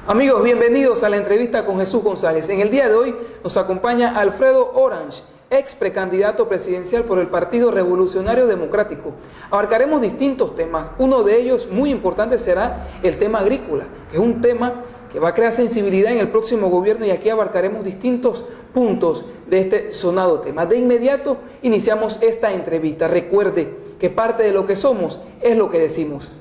Amigos, bienvenidos a la entrevista con Jesús González. En el día de hoy nos acompaña Alfredo Orange, ex precandidato presidencial por el Partido Revolucionario Democrático. Abarcaremos distintos temas. Uno de ellos, muy importante, será el tema agrícola, que es un tema que va a crear sensibilidad en el próximo gobierno, y aquí abarcaremos distintos puntos de este sonado tema. De inmediato iniciamos esta entrevista. Recuerde que parte de lo que somos es lo que decimos.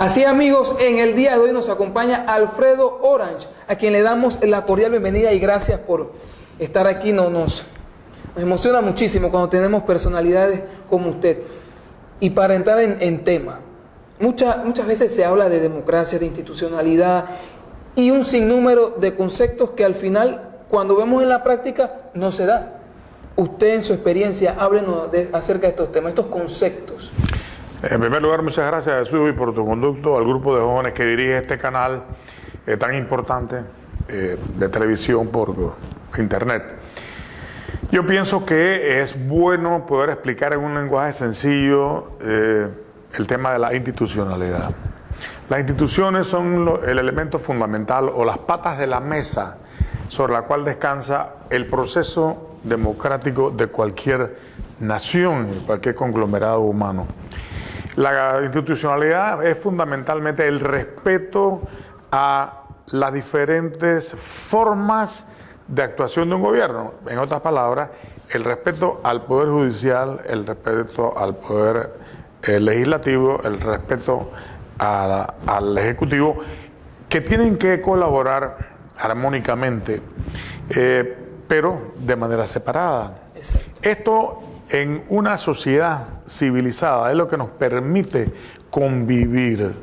Así, amigos, en el día de hoy nos acompaña Alfredo Orange, a quien le damos la cordial bienvenida y gracias por estar aquí. Nos emociona muchísimo cuando tenemos personalidades como usted. Y para entrar en tema, muchas veces se habla de democracia, de institucionalidad y un sinnúmero de conceptos que al final, cuando vemos en la práctica, no se da. Usted, en su experiencia, háblenos acerca de estos temas, estos conceptos. En primer lugar, muchas gracias, Jesús, y por tu conducto al grupo de jóvenes que dirige este canal tan importante de televisión por internet. Yo pienso que es bueno poder explicar en un lenguaje sencillo el tema de la institucionalidad. Las instituciones son el elemento fundamental o las patas de la mesa sobre la cual descansa el proceso democrático de cualquier nación, cualquier conglomerado humano. La institucionalidad es fundamentalmente el respeto a las diferentes formas de actuación de un gobierno. En otras palabras, el respeto al Poder Judicial, el respeto al Poder Legislativo, el respeto al Ejecutivo, que tienen que colaborar armónicamente, pero de manera separada. Exacto. Esto en una sociedad civilizada es lo que nos permite convivir.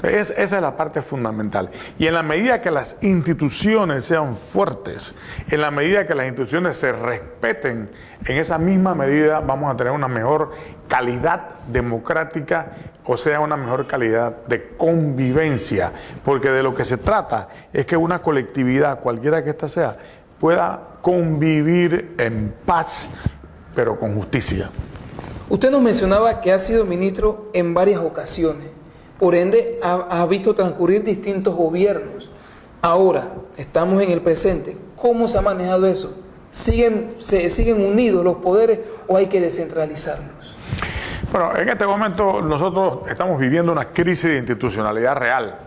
Esa es la parte fundamental. Y en la medida que las instituciones sean fuertes, en la medida que las instituciones se respeten, en esa misma medida vamos a tener una mejor calidad democrática, o sea, una mejor calidad de convivencia. Porque de lo que se trata es que una colectividad, cualquiera que ésta sea, pueda convivir en paz, pero con justicia. Usted nos mencionaba que ha sido ministro en varias ocasiones, por ende ha visto transcurrir distintos gobiernos. Ahora estamos en el presente. ¿Cómo se ha manejado eso? ¿Siguen unidos los poderes o hay que descentralizarlos? Bueno, en este momento nosotros estamos viviendo una crisis de institucionalidad real.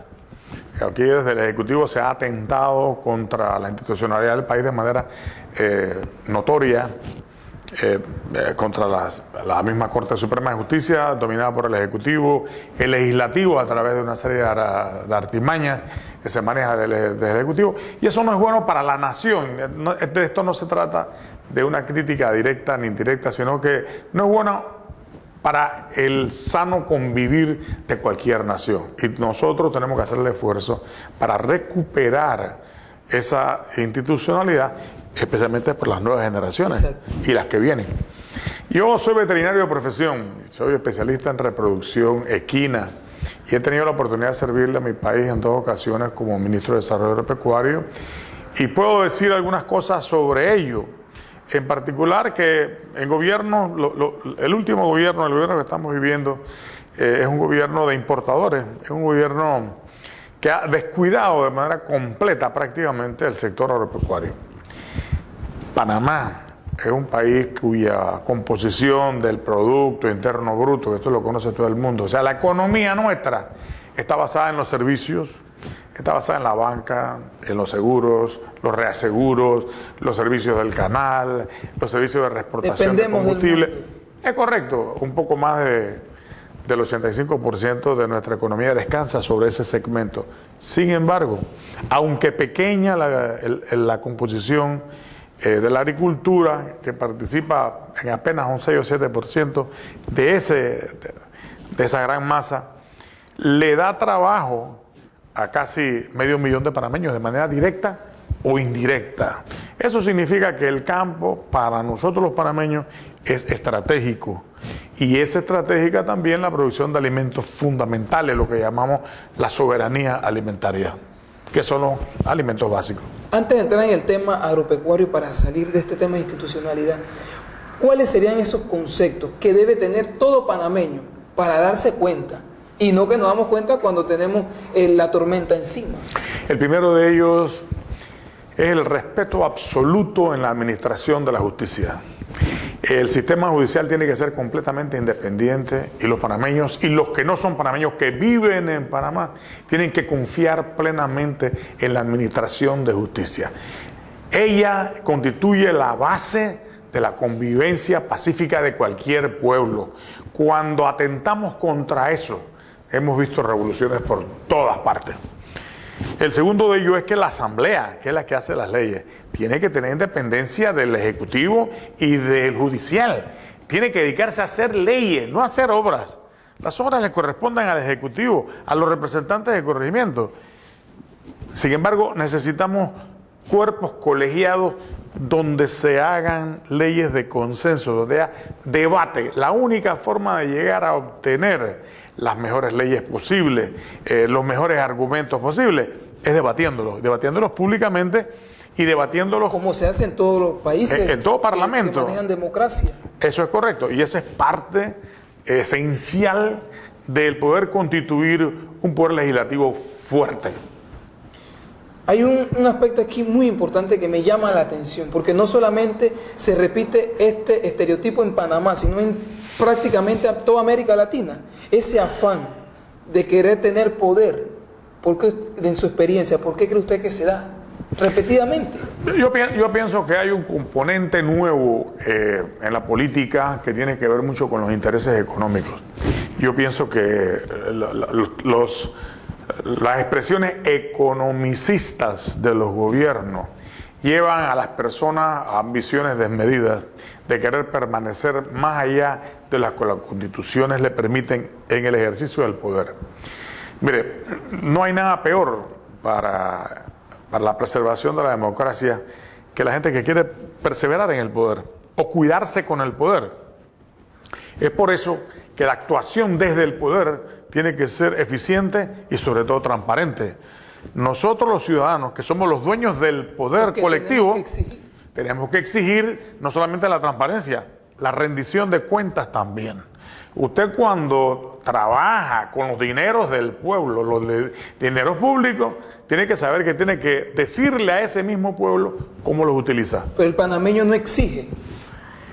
Aquí desde el Ejecutivo se ha atentado contra la institucionalidad del país de manera notoria, contra la misma Corte Suprema de Justicia, dominada por el Ejecutivo, el Legislativo a través de una serie de artimañas que se maneja del Ejecutivo, y eso no es bueno para la nación. De esto no se trata de una crítica directa ni indirecta, sino que no es bueno para el sano convivir de cualquier nación, y nosotros tenemos que hacer el esfuerzo para recuperar esa institucionalidad, especialmente por las nuevas generaciones. Exacto. Y las que vienen. Yo soy veterinario de profesión, soy especialista en reproducción equina y he tenido la oportunidad de servirle a mi país en 2 ocasiones como ministro de Desarrollo Agropecuario, y puedo decir algunas cosas sobre ello. En particular que el gobierno, el último gobierno, el gobierno que estamos viviendo, es un gobierno de importadores, es un gobierno que ha descuidado de manera completa prácticamente el sector agropecuario. Panamá es un país cuya composición del Producto Interno Bruto, que esto lo conoce todo el mundo, o sea, la economía nuestra está basada en los servicios, está basada en la banca, en los seguros, los reaseguros, los servicios del canal, los servicios de exportación de combustible. Es correcto, un poco más del 85% de nuestra economía descansa sobre ese segmento. Sin embargo, aunque pequeña la composición de la agricultura, que participa en apenas un 6 o 7% de esa gran masa, le da trabajo a casi 500,000 de panameños de manera directa o indirecta. Eso significa que el campo para nosotros los panameños es estratégico y es estratégica también la producción de alimentos fundamentales, lo que llamamos la soberanía alimentaria, que son los alimentos básicos. Antes de entrar en el tema agropecuario, para salir de este tema de institucionalidad, ¿cuáles serían esos conceptos que debe tener todo panameño para darse cuenta? Y no que nos damos cuenta cuando tenemos la tormenta encima. El primero de ellos es el respeto absoluto en la administración de la justicia. El sistema judicial tiene que ser completamente independiente y los panameños y los que no son panameños que viven en Panamá tienen que confiar plenamente en la administración de justicia. Ella constituye la base de la convivencia pacífica de cualquier pueblo. Cuando atentamos contra eso, hemos visto revoluciones por todas partes. El segundo de ellos es que la Asamblea, que es la que hace las leyes, tiene que tener independencia del Ejecutivo y del Judicial. Tiene que dedicarse a hacer leyes, no a hacer obras. Las obras le corresponden al Ejecutivo, a los representantes de corregimiento. Sin embargo, necesitamos cuerpos colegiados donde se hagan leyes de consenso, donde haya debate. La única forma de llegar a obtener las mejores leyes posibles, los mejores argumentos posibles, es debatiéndolos públicamente y debatiéndolos como se hace en todos los países, en todo parlamento que manejan democracia. Eso es correcto, y esa es parte esencial del poder constituir un poder legislativo fuerte. Hay un aspecto aquí muy importante que me llama la atención, porque no solamente se repite este estereotipo en Panamá, sino en prácticamente toda América Latina. Ese afán de querer tener poder, porque en su experiencia, ¿por qué cree usted que se da repetidamente? Yo pienso que hay un componente nuevo en la política que tiene que ver mucho con los intereses económicos. Yo pienso que las expresiones economicistas de los gobiernos llevan a las personas a ambiciones desmedidas de querer permanecer más allá de las que las constituciones le permiten en el ejercicio del poder. Mire, no hay nada peor para la preservación de la democracia que la gente que quiere perseverar en el poder o cuidarse con el poder. Es por eso que la actuación desde el poder tiene que ser eficiente y sobre todo transparente. Nosotros los ciudadanos, que somos los dueños del poder colectivo, tenemos que exigir no solamente la transparencia, la rendición de cuentas también. Usted cuando trabaja con los dineros del pueblo, los dineros públicos, tiene que saber que tiene que decirle a ese mismo pueblo cómo los utiliza. Pero el panameño no exige,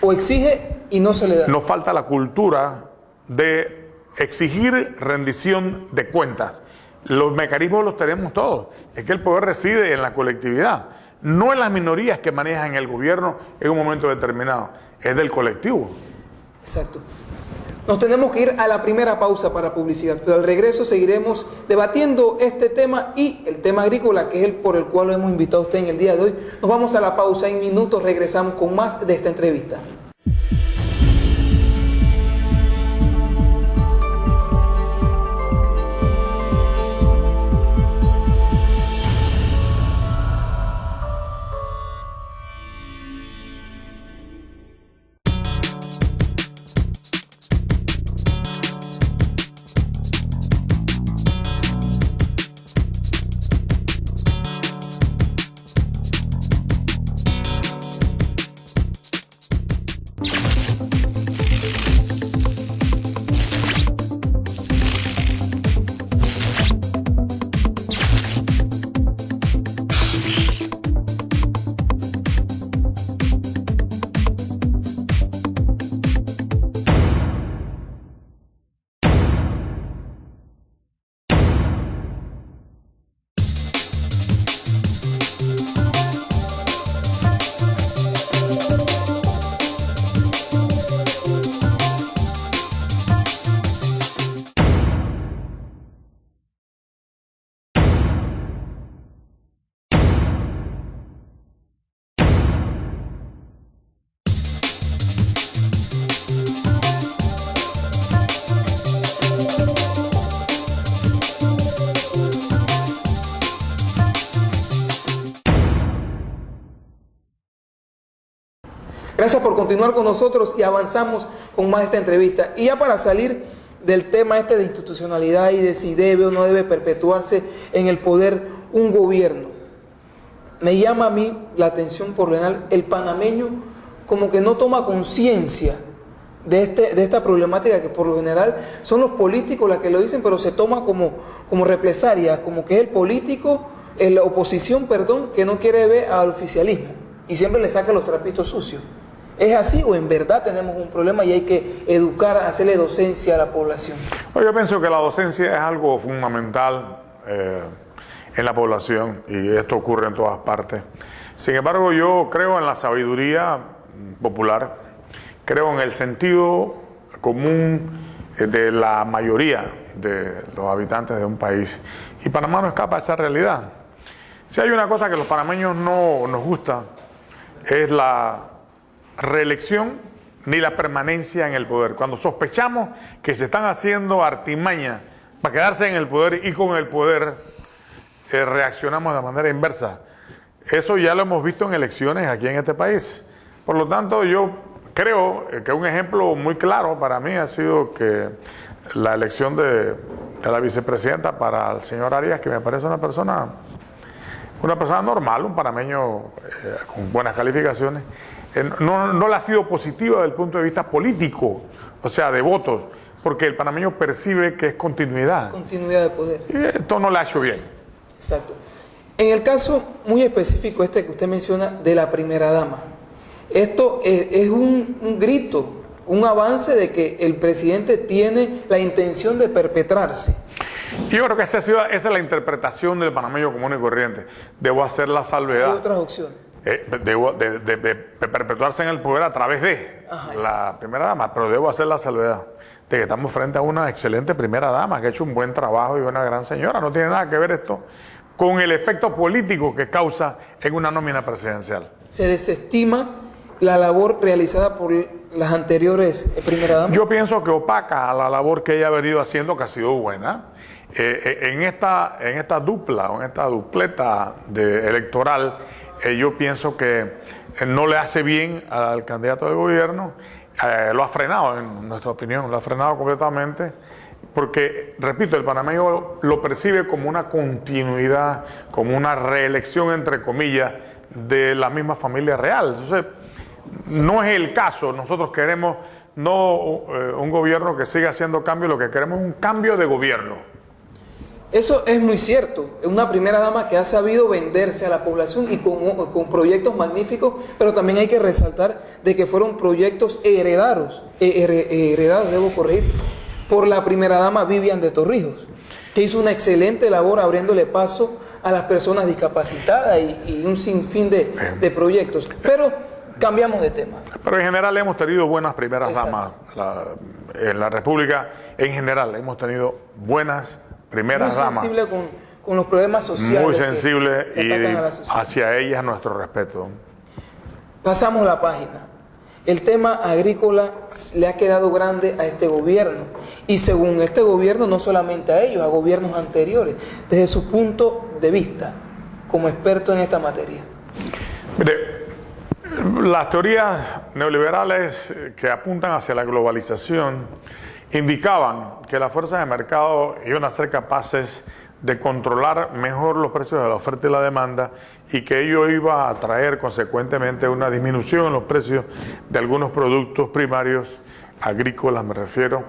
o exige y no se le da. Nos falta la cultura de exigir rendición de cuentas. Los mecanismos los tenemos todos. Es que el poder reside en la colectividad, no en las minorías que manejan el gobierno en un momento determinado. Es del colectivo. Exacto. Nos tenemos que ir a la primera pausa para publicidad, pero al regreso seguiremos debatiendo este tema y el tema agrícola, que es el por el cual lo hemos invitado a usted en el día de hoy. Nos vamos a la pausa, en minutos regresamos con más de esta entrevista. Gracias por continuar con nosotros y avanzamos con más de esta entrevista. Y ya para salir del tema de institucionalidad y de si debe o no debe perpetuarse en el poder un gobierno, me llama a mí la atención por lo general el panameño como que no toma conciencia de esta problemática, que por lo general son los políticos los que lo dicen, pero se toma como represalia, como que es el político, la oposición, perdón, que no quiere ver al oficialismo y siempre le saca los trapitos sucios. ¿Es así o en verdad tenemos un problema y hay que educar, hacerle docencia a la población? Yo pienso que la docencia es algo fundamental en la población y esto ocurre en todas partes. Sin embargo, yo creo en la sabiduría popular, creo en el sentido común de la mayoría de los habitantes de un país, y Panamá no escapa de esa realidad. Si hay una cosa que a los panameños no nos gusta, es la reelección ni la permanencia en el poder. Cuando sospechamos que se están haciendo artimañas para quedarse en el poder y con el poder reaccionamos de manera inversa. Eso ya lo hemos visto en elecciones aquí en este país. Por lo tanto, yo creo que un ejemplo muy claro para mí ha sido que la elección de la vicepresidenta para el señor Arias, que me parece una persona normal, un panameño con buenas calificaciones, no le ha sido positiva desde el punto de vista político, o sea, de votos, porque el panameño percibe que es continuidad. Continuidad de poder. Y esto no le ha hecho bien. Exacto. En el caso muy específico que usted menciona de la primera dama, esto es un grito, un avance de que el presidente tiene la intención de perpetrarse. Yo creo que esa es la interpretación del panameño común y corriente. Debo hacer la salvedad. Hay otras opciones. De perpetuarse en el poder a través de la primera dama, pero debo hacer la salvedad de que estamos frente a una excelente primera dama que ha hecho un buen trabajo y una gran señora. No tiene nada que ver esto con el efecto político que causa en una nómina presidencial. Se desestima la labor realizada por las anteriores primera damas. Yo pienso que opaca a la labor que ella ha venido haciendo, que ha sido buena. En esta dupla o en esta dupleta electoral, yo pienso que no le hace bien al candidato del gobierno. Lo ha frenado, en nuestra opinión, lo ha frenado completamente, porque, repito, el panameño lo percibe como una continuidad, como una reelección, entre comillas, de la misma familia real. Entonces, no es el caso. Nosotros queremos no un gobierno que siga haciendo cambios, lo que queremos es un cambio de gobierno. Eso es muy cierto. Una primera dama que ha sabido venderse a la población y con proyectos magníficos, pero también hay que resaltar de que fueron proyectos heredados, debo corregir, por la primera dama Vivian de Torrijos, que hizo una excelente labor abriéndole paso a las personas discapacitadas y un sinfín de proyectos. Pero cambiamos de tema. Pero en general hemos tenido buenas primeras damas. En la República, en general, hemos tenido buenas primeras damas. Muy sensible con los problemas sociales. Muy sensible que y a la sociedad. Hacia ellas nuestro respeto. Pasamos la página. El tema agrícola le ha quedado grande a este gobierno. Y según este gobierno, no solamente a ellos, a gobiernos anteriores, desde su punto de vista, como experto en esta materia. Mire, las teorías neoliberales que apuntan hacia la globalización indicaban que las fuerzas de mercado iban a ser capaces de controlar mejor los precios de la oferta y la demanda, y que ello iba a traer consecuentemente una disminución en los precios de algunos productos primarios, agrícolas me refiero,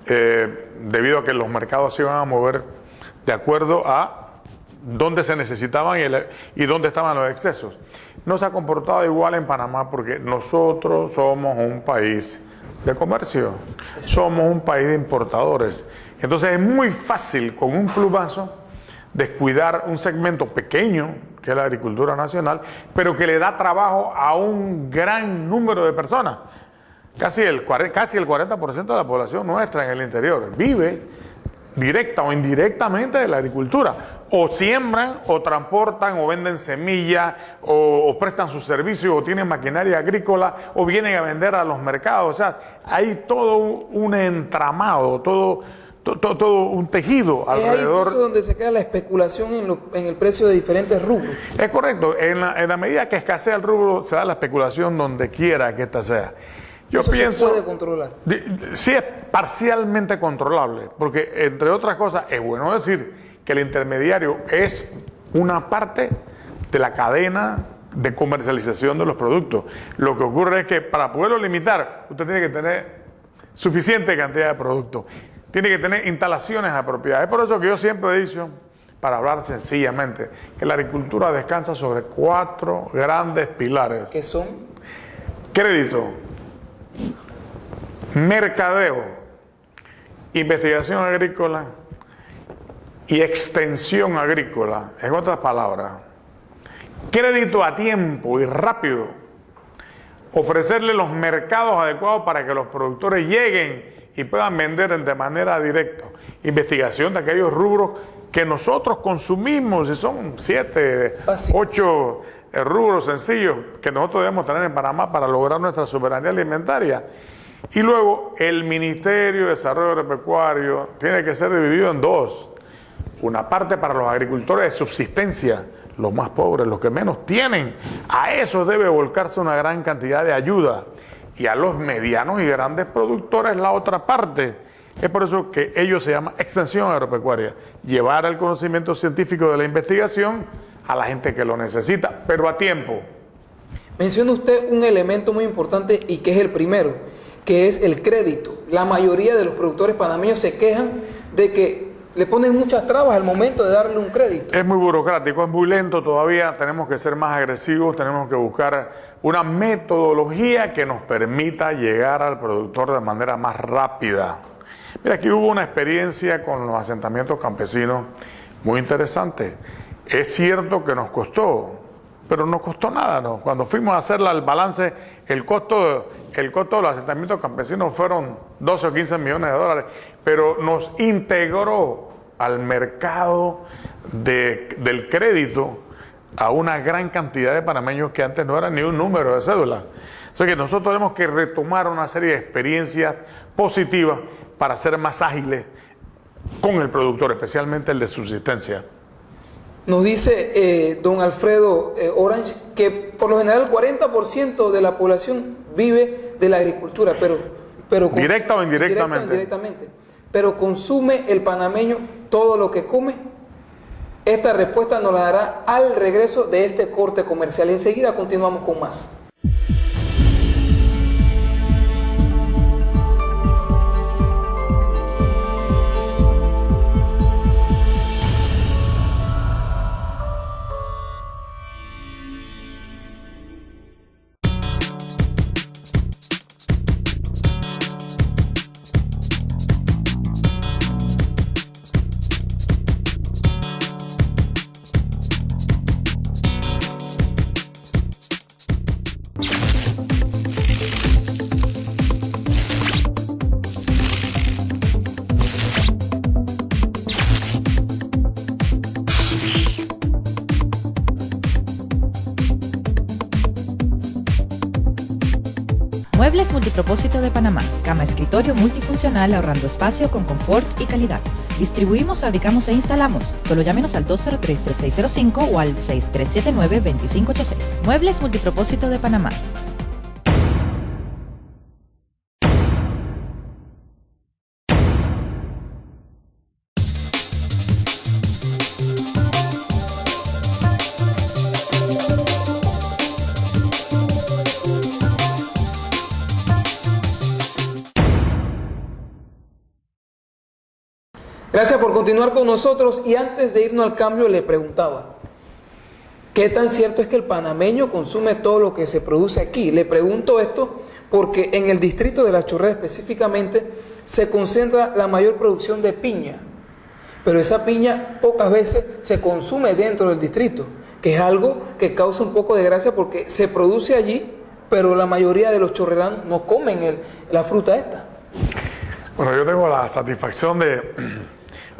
debido a que los mercados se iban a mover de acuerdo a dónde se necesitaban y dónde estaban los excesos. No se ha comportado igual en Panamá porque nosotros somos un país de comercio, somos un país de importadores. Entonces es muy fácil con un plumazo descuidar un segmento pequeño que es la agricultura nacional, pero que le da trabajo a un gran número de personas. Casi el 40% de la población nuestra en el interior vive directa o indirectamente de la agricultura. O siembran, o transportan, o venden semillas, o prestan sus servicios, o tienen maquinaria agrícola, o vienen a vender a los mercados. O sea, hay todo un entramado, todo todo un tejido Es ahí alrededor. entonces donde se crea la especulación en el precio de diferentes rubros. Es correcto, en la medida que escasea el rubro, se da la especulación donde quiera que ésta sea. Yo Eso pienso, se puede controlar. Sí es parcialmente controlable, porque entre otras cosas es bueno decir que el intermediario es una parte de la cadena de comercialización de los productos. Lo que ocurre es que para poderlo limitar, usted tiene que tener suficiente cantidad de productos, tiene que tener instalaciones apropiadas. Es por eso que yo siempre he dicho, para hablar sencillamente, que la agricultura descansa sobre 4 grandes pilares. ¿Qué son? Crédito, mercadeo, investigación agrícola y extensión agrícola. En otras palabras, crédito a tiempo y rápido, ofrecerle los mercados adecuados para que los productores lleguen y puedan vender de manera directa. Investigación de aquellos rubros que nosotros consumimos, y son 7, 8 rubros sencillos que nosotros debemos tener en Panamá para lograr nuestra soberanía alimentaria. Y luego el Ministerio de Desarrollo Agropecuario tiene que ser dividido en 2. Una parte para los agricultores de subsistencia, los más pobres, los que menos tienen. A eso debe volcarse una gran cantidad de ayuda. Y a los medianos y grandes productores la otra parte. Es por eso que ello se llama extensión agropecuaria. Llevar el conocimiento científico de la investigación a la gente que lo necesita, pero a tiempo. Menciona usted un elemento muy importante y que es el primero, que es el crédito. La mayoría de los productores panameños se quejan de que le ponen muchas trabas al momento de darle un crédito. Es muy burocrático, es muy lento todavía, tenemos que ser más agresivos, tenemos que buscar una metodología que nos permita llegar al productor de manera más rápida. Mira, aquí hubo una experiencia con los asentamientos campesinos muy interesante. Es cierto que nos costó, pero no costó nada, ¿no? Cuando fuimos a hacer el balance, el costo de los asentamientos campesinos fueron 12 o 15 millones de dólares, pero nos integró al mercado del crédito a una gran cantidad de panameños que antes no eran ni un número de cédula. O sea que nosotros tenemos que retomar una serie de experiencias positivas para ser más ágiles con el productor, especialmente el de subsistencia. Nos dice don Alfredo Orange que por lo general el 40% de la población vive de la agricultura, pero ¿Directa o indirectamente? Indirectamente. Pero ¿consume el panameño todo lo que come? Esta respuesta nos la dará al regreso de este corte comercial. Enseguida continuamos con más. Muebles Multipropósito de Panamá. Cama escritorio multifuncional ahorrando espacio con confort y calidad. Distribuimos, fabricamos e instalamos. Solo llámenos al 203-3605 o al 6379-2586. Muebles Multipropósito de Panamá. Gracias por continuar con nosotros y antes de irnos al cambio le preguntaba, ¿qué tan cierto es que el panameño consume todo lo que se produce aquí? Le pregunto esto porque en el distrito de La Chorrera específicamente se concentra la mayor producción de piña, pero esa piña pocas veces se consume dentro del distrito, que es algo que causa un poco de gracia porque se produce allí, pero la mayoría de los chorreranos no comen la fruta esta. Bueno, yo tengo la satisfacción de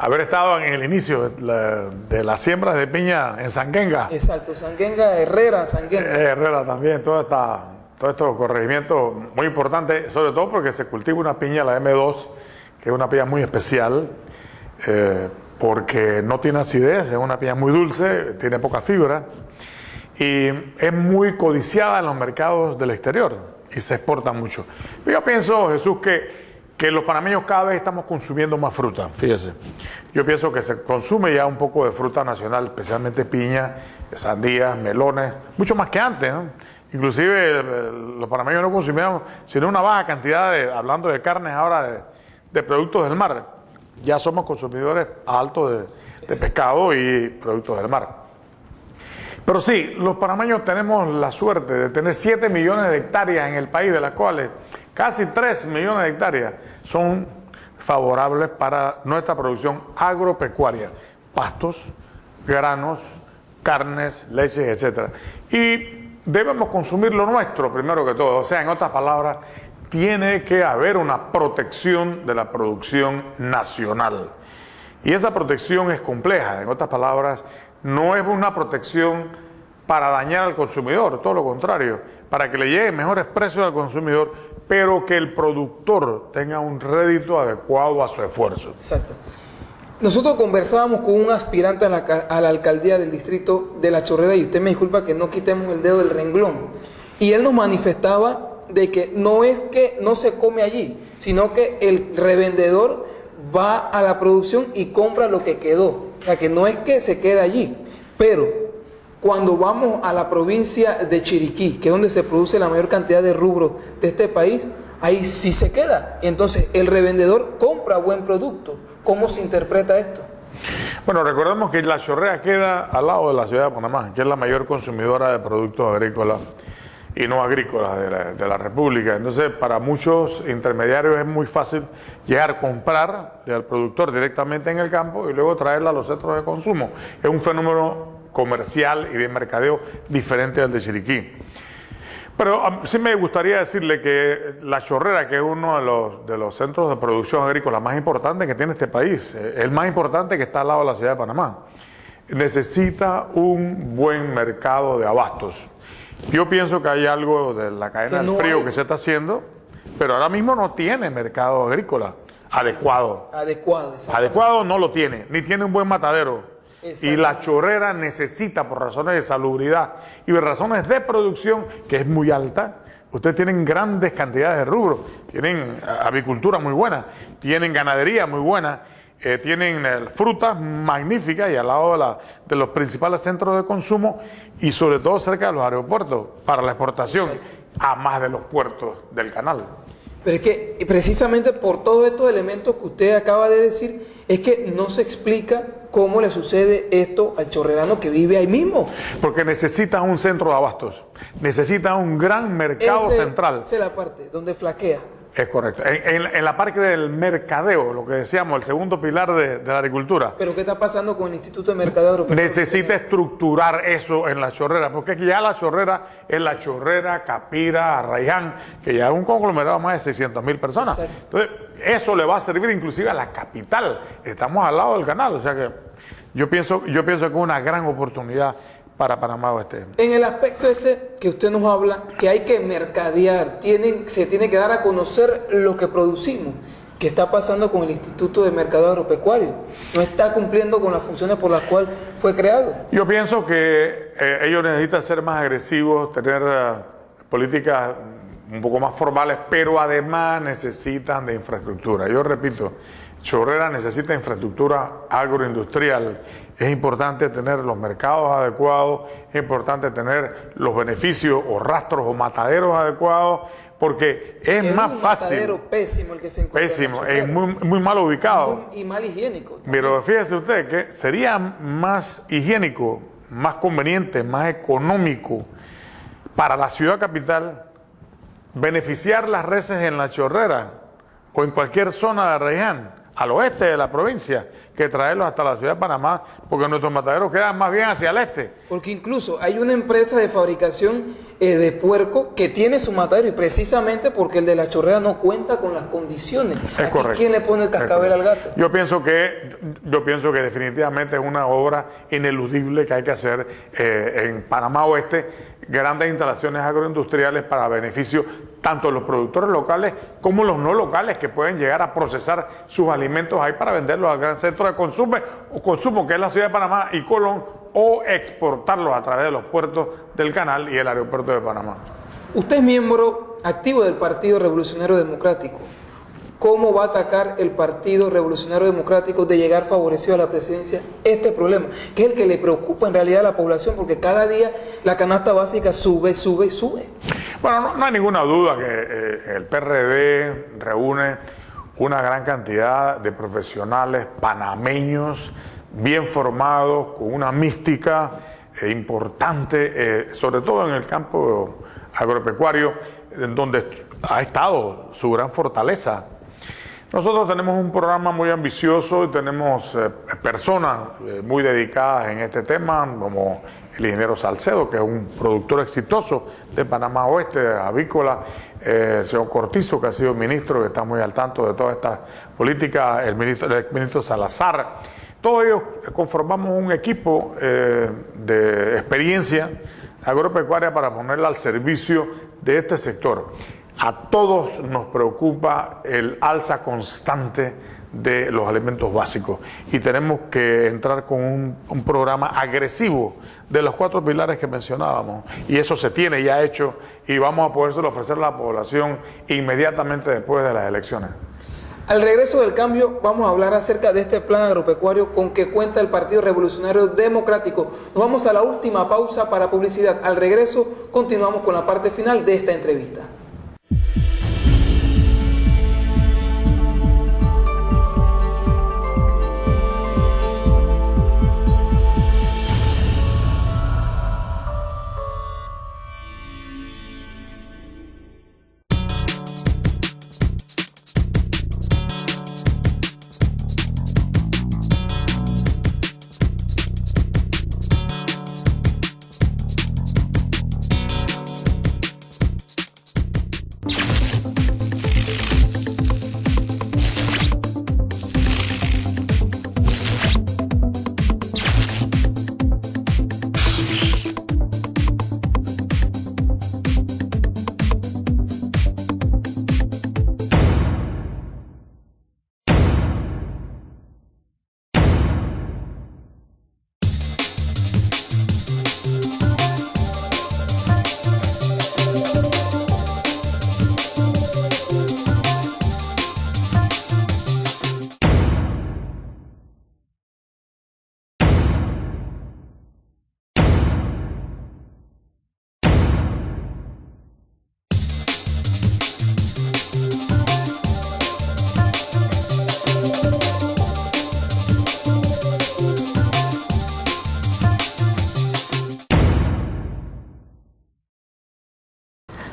haber estado en el inicio de las siembras de piña en Sanguenga. Exacto, Sanguenga, Herrera, Sanguenga. Herrera también, todos estos corregimientos muy importantes, sobre todo porque se cultiva una piña, la M2, que es una piña muy especial, porque no tiene acidez, es una piña muy dulce, tiene poca fibra y es muy codiciada en los mercados del exterior y se exporta mucho. Yo pienso, Jesús, que los panameños cada vez estamos consumiendo más fruta, fíjese. Yo pienso que se consume ya un poco de fruta nacional, especialmente piña, sandías, melones, mucho más que antes, ¿no? Inclusive los panameños no consumíamos sino una baja cantidad hablando de carnes ahora, de productos del mar. Ya somos consumidores altos de pescado y productos del mar. Pero sí, los panameños tenemos la suerte de tener 7 millones de hectáreas en el país, de las cuales casi 3 millones de hectáreas son favorables para nuestra producción agropecuaria. Pastos, granos, carnes, leches, etc. Y debemos consumir lo nuestro primero que todo. O sea, en otras palabras, tiene que haber una protección de la producción nacional. Y esa protección es compleja. En otras palabras, no es una protección para dañar al consumidor, todo lo contrario, para que le lleguen mejores precios al consumidor, pero que el productor tenga un rédito adecuado a su esfuerzo. Exacto. Nosotros conversábamos con un aspirante a la alcaldía del distrito de La Chorrera, y usted me disculpa que no quitemos el dedo del renglón, y él nos manifestaba de que no es que no se come allí, sino que el revendedor va a la producción y compra lo que quedó. O sea, que no es que se quede allí. Pero cuando vamos a la provincia de Chiriquí, que es donde se produce la mayor cantidad de rubros de este país, ahí sí se queda. Entonces, el revendedor compra buen producto. ¿Cómo se interpreta esto? Bueno, recordemos que La Chorrera queda al lado de la ciudad de Panamá, que es la mayor consumidora de productos agrícolas y no agrícolas de la República. Entonces, para muchos intermediarios es muy fácil llegar a comprar al productor directamente en el campo y luego traerla a los centros de consumo. Es un fenómeno comercial y de mercadeo diferente al de Chiriquí. Pero sí me gustaría decirle que La Chorrera, que es uno de los centros de producción agrícola más importantes que tiene este país, el más importante que está al lado de la ciudad de Panamá, necesita un buen mercado de abastos. Yo pienso que hay algo de la cadena del frío que se está haciendo, pero ahora mismo no tiene mercado agrícola adecuado. Adecuado no lo tiene, ni tiene un buen matadero. Y La Chorrera necesita, por razones de salubridad y por razones de producción, que es muy alta. Ustedes tienen grandes cantidades de rubros, tienen avicultura muy buena, tienen ganadería muy buena, tienen frutas magníficas y al lado de los principales centros de consumo y sobre todo cerca de los aeropuertos para la exportación a más de los puertos del canal. Pero es que precisamente por todos estos elementos que usted acaba de decir, es que no se explica cómo le sucede esto al chorrerano que vive ahí mismo. Porque necesita un centro de abastos, necesita un gran mercado central. Esa es la parte donde flaquea. Es correcto. En la parte del mercadeo, lo que decíamos, el segundo pilar de la agricultura. ¿Pero qué está pasando con el Instituto de Mercadeo Agropecuario? Necesita estructurar eso en La Chorrera, porque ya La Chorrera es La Chorrera, Capira, Arraiján, que ya es un conglomerado de más de 600,000 personas. Exacto. Entonces, eso le va a servir inclusive a la capital. Estamos al lado del canal, o sea que yo pienso que es una gran oportunidad para Panamá Oeste. En el aspecto que usted nos habla, que hay que mercadear, se tiene que dar a conocer lo que producimos. ¿Qué está pasando con el Instituto de Mercadeo Agropecuario? No está cumpliendo con las funciones por las cuales fue creado. Yo pienso que ellos necesitan ser más agresivos, tener políticas un poco más formales, pero además necesitan de infraestructura. Yo repito, Chorrera necesita infraestructura agroindustrial. Es importante tener los mercados adecuados, es importante tener los beneficios o rastros o mataderos adecuados, porque es más fácil. Es un matadero pésimo el que se encuentra. Pésimo, es muy mal ubicado. Y mal higiénico también. Pero fíjese usted que sería más higiénico, más conveniente, más económico para la ciudad capital beneficiar las reses en La Chorrera o en cualquier zona de Arraiján, al oeste de la provincia, que traerlos hasta la ciudad de Panamá, porque nuestros mataderos quedan más bien hacia el este. Porque incluso hay una empresa de fabricación de puerco que tiene su matadero, y precisamente porque el de La Chorrera no cuenta con las condiciones. Es correcto. ¿Quién le pone el cascabel al gato? Yo pienso que definitivamente es una obra ineludible que hay que hacer en Panamá Oeste, grandes instalaciones agroindustriales para beneficio tanto de los productores locales como los no locales que pueden llegar a procesar sus alimentos ahí para venderlos al gran centro de consumo que es la ciudad de Panamá y Colón, o exportarlos a través de los puertos del canal y el aeropuerto de Panamá. Usted es miembro activo del Partido Revolucionario Democrático. ¿Cómo va a atacar el Partido Revolucionario Democrático de llegar favorecido a la presidencia este problema? Que es el que le preocupa en realidad a la población, porque cada día la canasta básica sube. Bueno, no hay ninguna duda que el PRD reúne una gran cantidad de profesionales panameños, bien formados, con una mística importante, sobre todo en el campo agropecuario, en donde ha estado su gran fortaleza. Nosotros tenemos un programa muy ambicioso y tenemos personas muy dedicadas en este tema, como el ingeniero Salcedo, que es un productor exitoso de Panamá Oeste, avícola, el señor Cortizo, que ha sido ministro, que está muy al tanto de todas estas políticas, el ministro Salazar. Todos ellos conformamos un equipo de experiencia agropecuaria para ponerla al servicio de este sector. A todos nos preocupa el alza constante de los alimentos básicos y tenemos que entrar con un programa agresivo de los 4 pilares que mencionábamos, y eso se tiene ya hecho y vamos a podérselo ofrecer a la población inmediatamente después de las elecciones. Al regreso del cambio vamos a hablar acerca de este plan agropecuario con que cuenta el Partido Revolucionario Democrático. Nos vamos a la última pausa para publicidad. Al regreso continuamos con la parte final de esta entrevista.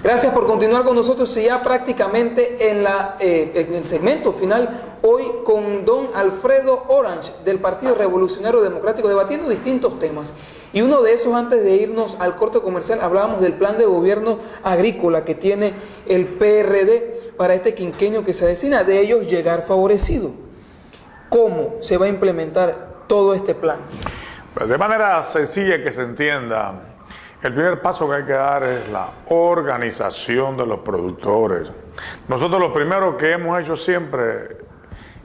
Gracias por continuar con nosotros y ya prácticamente en el segmento final, hoy con don Alfredo Orange del Partido Revolucionario Democrático, debatiendo distintos temas. Y uno de esos, antes de irnos al corte comercial, hablábamos del plan de gobierno agrícola que tiene el PRD para este quinquenio que se avecina, de ellos llegar favorecido. ¿Cómo se va a implementar todo este plan? Pues de manera sencilla que se entienda. El primer paso que hay que dar es la organización de los productores. Nosotros lo primero que hemos hecho siempre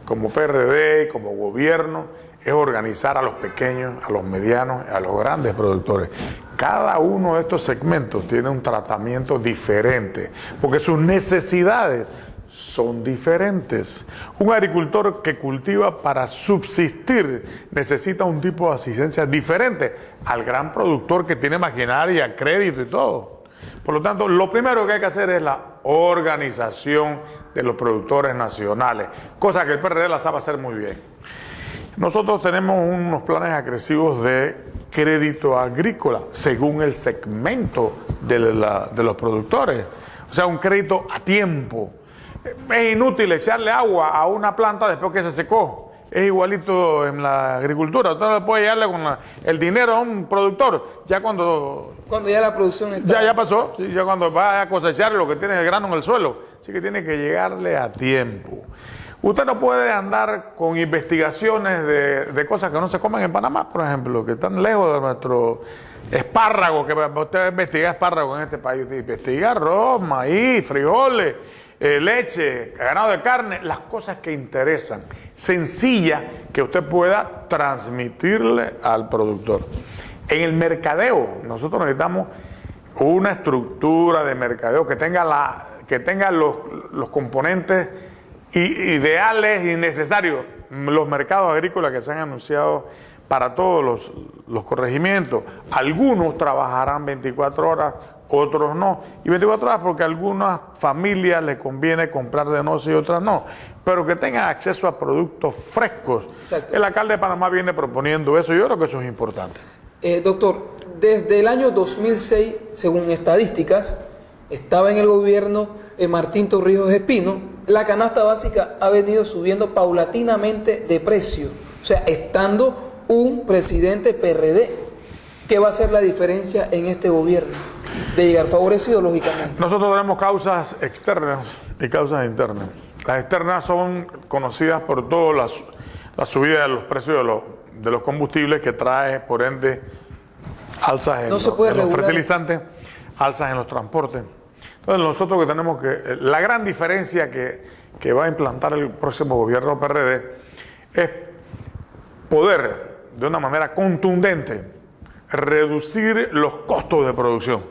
como PRD, como gobierno, es organizar a los pequeños, a los medianos, a los grandes productores. Cada uno de estos segmentos tiene un tratamiento diferente, porque sus necesidades son diferentes. Un agricultor que cultiva para subsistir necesita un tipo de asistencia diferente al gran productor que tiene maquinaria, crédito y todo. Por lo tanto, lo primero que hay que hacer es la organización de los productores nacionales, cosa que el PRD la sabe hacer muy bien. Nosotros tenemos unos planes agresivos de crédito agrícola según el segmento de los productores, o sea, un crédito a tiempo. Es inútil echarle agua a una planta después que se secó. Es igualito en la agricultura. Usted no le puede darle con el dinero a un productor ya cuando ya la producción está... Ya pasó. ¿Sí? Ya cuando va a cosechar lo que tiene el grano en el suelo. Así que tiene que llegarle a tiempo. Usted no puede andar con investigaciones de cosas que no se comen en Panamá, por ejemplo, que están lejos de espárragos, que usted investiga espárragos en este país, investiga arroz, maíz, frijoles, leche, ganado de carne, las cosas que interesan, sencillas, que usted pueda transmitirle al productor. En el mercadeo, nosotros necesitamos una estructura de mercadeo que tenga los componentes ideales y necesarios. Los mercados agrícolas que se han anunciado para todos los corregimientos, algunos trabajarán 24 horas, otros no. Y 24 horas porque a algunas familias les conviene comprar de noche y otras no. Pero que tengan acceso a productos frescos. Exacto. El alcalde de Panamá viene proponiendo eso. Yo creo que eso es importante. Doctor, desde el año 2006, según estadísticas, estaba en el gobierno Martín Torrijos Espino, la canasta básica ha venido subiendo paulatinamente de precio. O sea, estando un presidente PRD, ¿qué va a ser la diferencia en este gobierno? De llegar favorecido, lógicamente. Nosotros tenemos causas externas y causas internas. Las externas son conocidas por toda la subida de los precios de los combustibles que trae, por ende, alzas en los fertilizantes, alzas en los transportes. Entonces nosotros que tenemos que... La gran diferencia que va a implantar el próximo gobierno PRD es poder, de una manera contundente, reducir los costos de producción.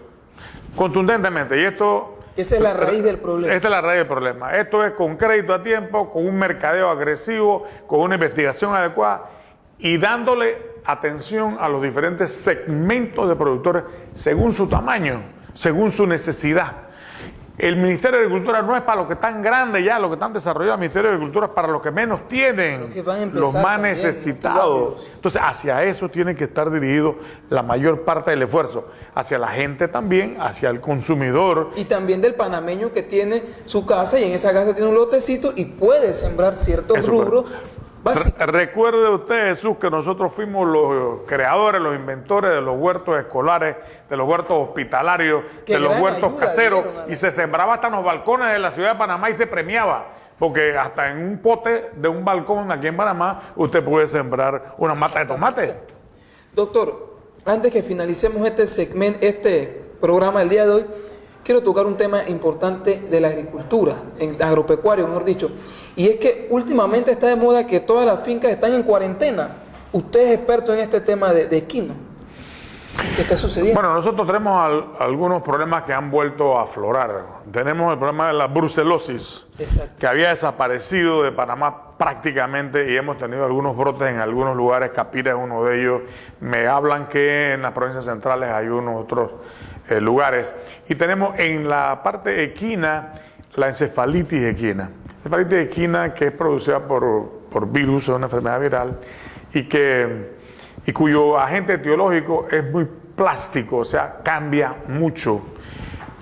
Contundentemente. Y esto... Esa es la raíz del problema. Esta es la raíz del problema. Esto es con crédito a tiempo, con un mercadeo agresivo, con una investigación adecuada y dándole atención a los diferentes segmentos de productores según su tamaño, según su necesidad. El Ministerio de Agricultura no es para los que están grandes ya, los que están desarrollados. El Ministerio de Agricultura es para los que menos tienen, los más necesitados. Entonces, hacia eso tiene que estar dirigido la mayor parte del esfuerzo. Hacia la gente también, hacia el consumidor. Y también del panameño que tiene su casa y en esa casa tiene un lotecito y puede sembrar ciertos rubros. Recuerde usted, Jesús, que nosotros fuimos los creadores, los inventores de los huertos escolares, de los huertos hospitalarios, de los huertos caseros, y se sembraba hasta en los balcones de la ciudad de Panamá y se premiaba, porque hasta en un pote de un balcón aquí en Panamá usted puede sembrar una mata de tomate. Doctor, antes que finalicemos este segmento, este programa del día de hoy, quiero tocar un tema importante de la agricultura, agropecuario, mejor dicho. Y es que últimamente está de moda que todas las fincas están en cuarentena. Usted es experto en este tema de equino. ¿Qué está sucediendo? Bueno, nosotros tenemos algunos problemas que han vuelto a aflorar. Tenemos el problema de la brucelosis, que había desaparecido de Panamá prácticamente y hemos tenido algunos brotes en algunos lugares. Capira es uno de ellos. Me hablan que en las provincias centrales hay unos otros lugares. Y tenemos en la parte equina la encefalitis equina. Encefalitis equina que es producida por virus, es una enfermedad viral y cuyo agente etiológico es muy plástico, o sea, cambia mucho.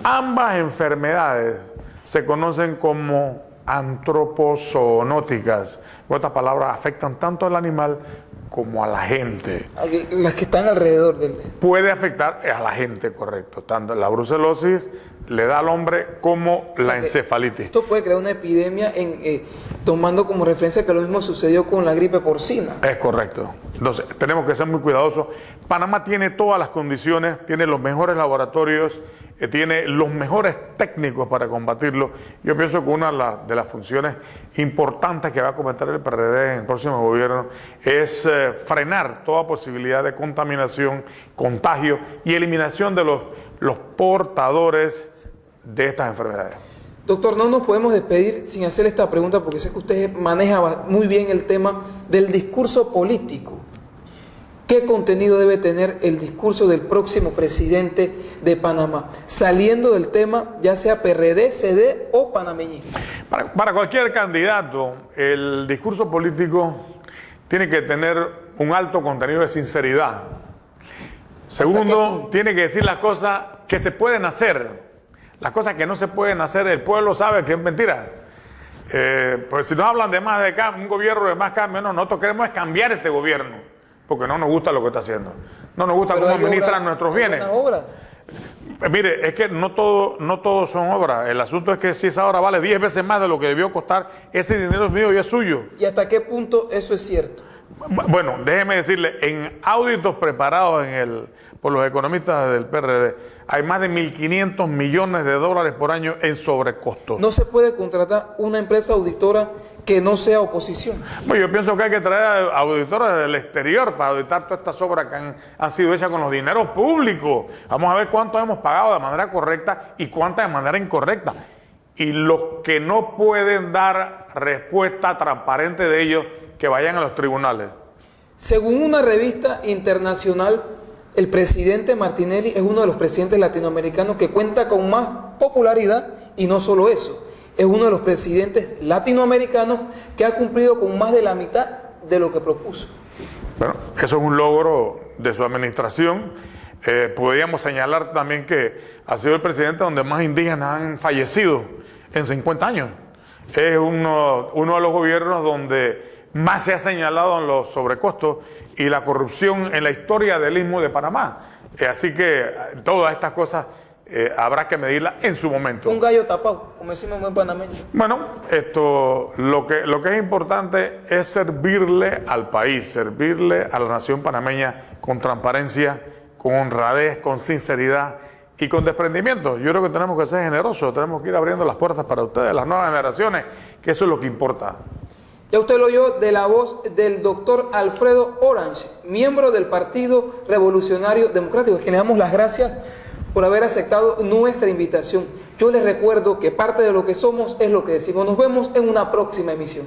Ambas enfermedades se conocen como antropozoonóticas. En otras palabras, afectan tanto al animal como a la gente. Las que están alrededor del... Puede afectar a la gente, correcto. Tanto la brucelosis le da al hombre como la encefalitis. Esto puede crear una epidemia tomando como referencia que lo mismo sucedió con la gripe porcina. Es correcto. Entonces, tenemos que ser muy cuidadosos. Panamá tiene todas las condiciones, tiene los mejores laboratorios, tiene los mejores técnicos para combatirlo. Yo pienso que una de las funciones importantes que va a cometer el PRD en el próximo gobierno es frenar toda posibilidad de contaminación, contagio y eliminación de los portadores de estas enfermedades. Doctor, no nos podemos despedir sin hacer esta pregunta porque sé que usted maneja muy bien el tema del discurso político. ¿Qué contenido debe tener el discurso del próximo presidente de Panamá? Saliendo del tema, ya sea PRD, CD o panameñista. Para cualquier candidato, el discurso político tiene que tener un alto contenido de sinceridad. Segundo, tiene que decir las cosas que se pueden hacer. Las cosas que no se pueden hacer, el pueblo sabe que es mentira. Pues si nos hablan de más de un gobierno de más cambio, no, nosotros queremos es cambiar este gobierno, porque no nos gusta lo que está haciendo. No nos gusta cómo administran nuestros bienes. Obras. Mire, es que no todo son obras. El asunto es que si esa obra vale 10 veces más de lo que debió costar, ese dinero es mío y es suyo. ¿Y hasta qué punto eso es cierto? Bueno, déjeme decirle, en auditos preparados por los economistas del PRD. Hay más de 1.500 millones de dólares por año en sobrecosto. No se puede contratar una empresa auditora que no sea oposición. Bueno, yo pienso que hay que traer auditores del exterior para auditar todas estas obras que han sido hechas con los dineros públicos. Vamos a ver cuánto hemos pagado de manera correcta y cuántas de manera incorrecta. Y los que no pueden dar respuesta transparente de ellos, que vayan a los tribunales. Según una revista internacional, el presidente Martinelli es uno de los presidentes latinoamericanos que cuenta con más popularidad, y no solo eso, es uno de los presidentes latinoamericanos que ha cumplido con más de la mitad de lo que propuso. Bueno, eso es un logro de su administración. Podríamos señalar también que ha sido el presidente donde más indígenas han fallecido en 50 años. Es uno de los gobiernos donde más se ha señalado en los sobrecostos y la corrupción en la historia del Istmo de Panamá. Así que todas estas cosas habrá que medirlas en su momento. Un gallo tapado, como decimos en panameño. Bueno, lo que es importante es servirle al país, servirle a la nación panameña con transparencia, con honradez, con sinceridad y con desprendimiento. Yo creo que tenemos que ser generosos, tenemos que ir abriendo las puertas para ustedes, las nuevas generaciones, que eso es lo que importa. Ya usted lo oyó de la voz del doctor Alfredo Orange, miembro del Partido Revolucionario Democrático, a quien le damos las gracias por haber aceptado nuestra invitación. Yo les recuerdo que parte de lo que somos es lo que decimos. Nos vemos en una próxima emisión.